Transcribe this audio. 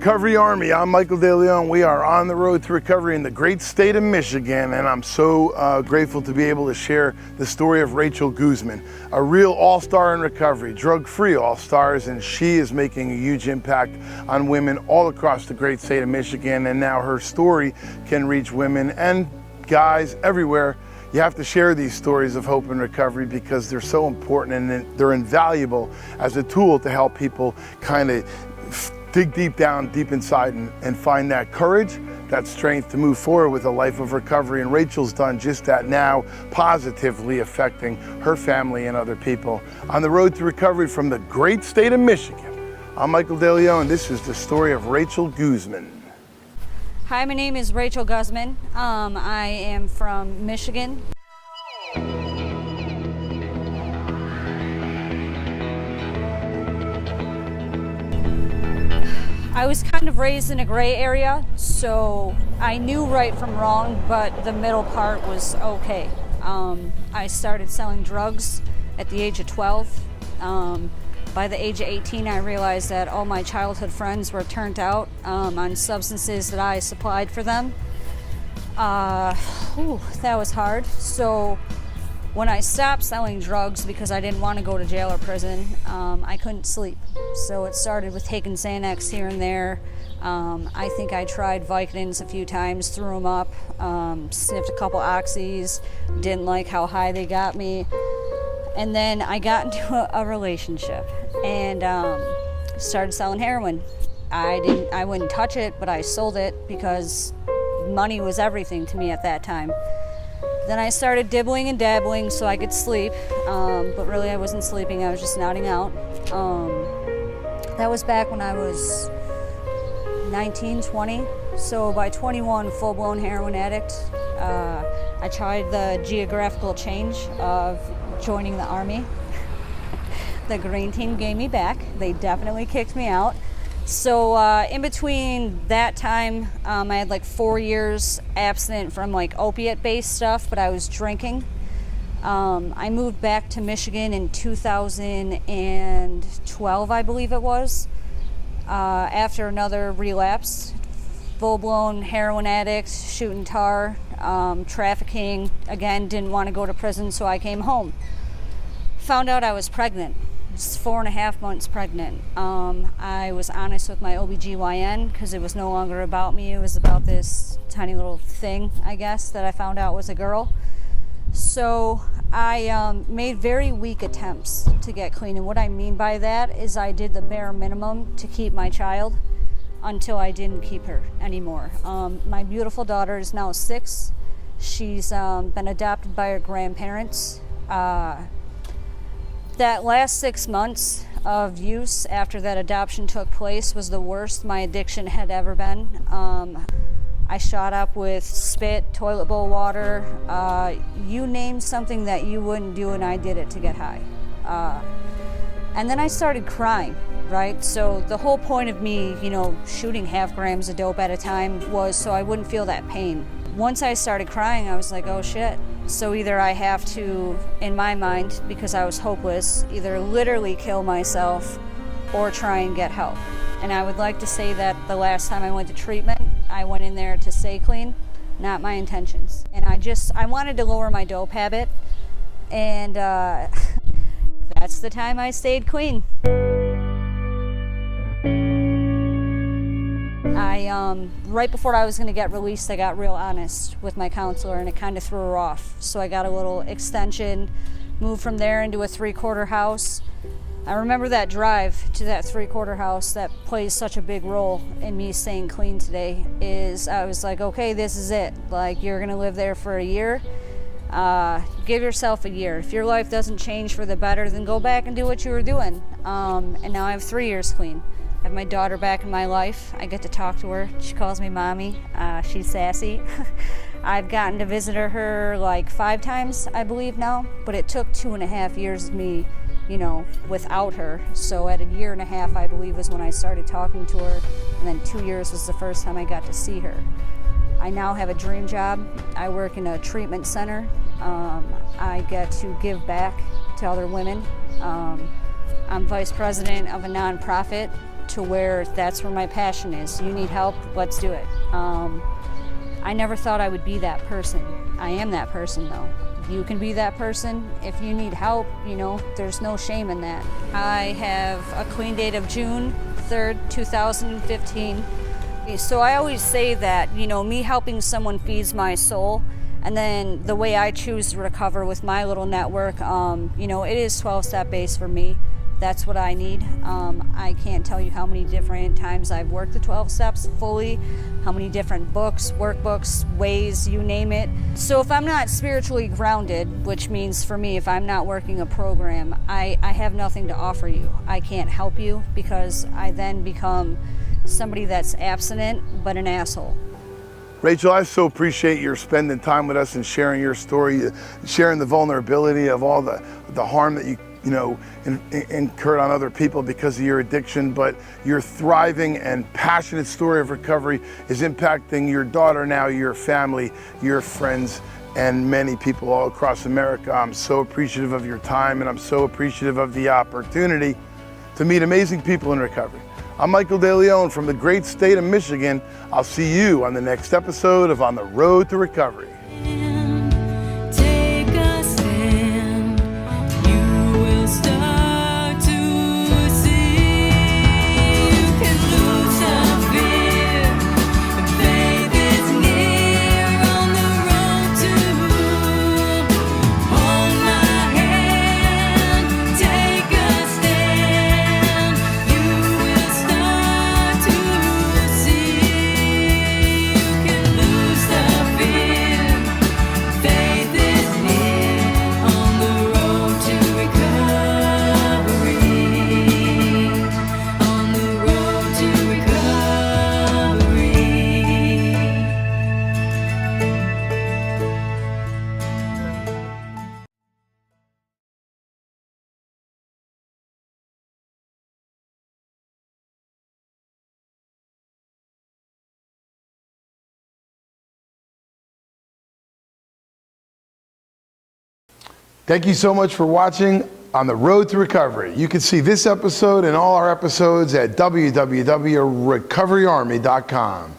Recovery Army, I'm Michael De Leon. We are on the road to recovery in the great state of Michigan, and I'm so grateful to be able to share the story of Rachel Guzman, a real all-star in recovery, drug-free all-stars, and she is making a huge impact on women all across the great state of Michigan, and now her story can reach women and guys everywhere. You have to share these stories of hope and recovery because they're so important and they're invaluable as a tool to help people kind of dig deep down, deep inside and find that courage, that strength to move forward with a life of recovery. And Rachel's done just that now, positively affecting her family and other people. On the road to recovery from the great state of Michigan, I'm Michael De Leon, and this is the story of Rachel Guzman. Hi, my name is Rachel Guzman. I am from Michigan. I was kind of raised in a gray area, so I knew right from wrong, but the middle part was okay. I started selling drugs at the age of 12. By the age of 18, I realized that all my childhood friends were turned out on substances that I supplied for them. That was hard. So when I stopped selling drugs because I didn't want to go to jail or prison, I couldn't sleep. So it started with taking Xanax here and there. I think I tried Vicodins a few times, threw them up, sniffed a couple oxys, didn't like how high they got me. And then I got into a relationship and started selling heroin. I wouldn't touch it, but I sold it because money was everything to me at that time. Then I started dibbling and dabbling so I could sleep, but really I wasn't sleeping, I was just nodding out. That was back when I was 19, 20. So by 21, full-blown heroin addict. I tried the geographical change of joining the Army. The Green Team gave me back. They definitely kicked me out. So in between that time, I had like 4 years abstinent from like opiate-based stuff, but I was drinking. I moved back to Michigan in 2012, I believe it was, after another relapse. Full-blown heroin addict, shooting tar, trafficking. Again, didn't want to go to prison, so I came home. Found out I was pregnant. I was 4.5 months pregnant. I was honest with my OBGYN because it was no longer about me. It was about this tiny little thing, I guess, that I found out was a girl. So I made very weak attempts to get clean. And what I mean by that is I did the bare minimum to keep my child until I didn't keep her anymore. My beautiful daughter is now 6. She's been adopted by her grandparents. That last 6 months of use after that adoption took place was the worst my addiction had ever been. I shot up with spit, toilet bowl water, you name something that you wouldn't do and I did it to get high. And then I started crying, right? So the whole point of me, shooting 0.5 grams of dope at a time was so I wouldn't feel that pain. Once I started crying, I was like, oh shit. So either I have to, in my mind, because I was hopeless, either literally kill myself or try and get help. And I would like to say that the last time I went to treatment, I went in there to stay clean, not my intentions. And I wanted to lower my dope habit, and that's the time I stayed clean. Right before I was going to get released, I got real honest with my counselor, and it kind of threw her off. So I got a little extension, moved from there into a 3/4 house. I remember that drive to that 3/4 house that plays such a big role in me staying clean today. I was like, okay, this is it. Like, you're going to live there for a year. Give yourself a year. If your life doesn't change for the better, then go back and do what you were doing. And now I have 3 years clean. I have my daughter back in my life. I get to talk to her. She calls me mommy. She's sassy. I've gotten to visit her like 5 times, I believe now, but it took 2.5 years of me, without her. So at 1.5 years, I believe, was when I started talking to her, and then 2 years was the first time I got to see her. I now have a dream job. I work in a treatment center. I get to give back to other women. I'm vice president of a nonprofit to where that's where my passion is. You need help, let's do it. I never thought I would be that person. I am that person though. You can be that person. If you need help, you know, there's no shame in that. I have a clean date of June 3rd, 2015. So I always say that, you know, me helping someone feeds my soul. And then the way I choose to recover with my little network, you know, it is 12-step based for me. That's what I need. I can't tell you how many different times I've worked the 12 steps fully, how many different books, workbooks, ways, you name it. So if I'm not spiritually grounded, which means for me, if I'm not working a program, I have nothing to offer you. I can't help you because I then become somebody that's abstinent but an asshole. Rachel, I so appreciate your spending time with us and sharing your story, sharing the vulnerability of all the harm that you incurred on other people because of your addiction, but your thriving and passionate story of recovery is impacting your daughter now, your family, your friends, and many people all across America. I'm so appreciative of your time, and I'm so appreciative of the opportunity to meet amazing people in recovery. I'm Michael DeLeon from the great state of Michigan. I'll see you on the next episode of On the Road to Recovery. Thank you so much for watching On the Road to Recovery. You can see this episode and all our episodes at www.recoveryarmy.com.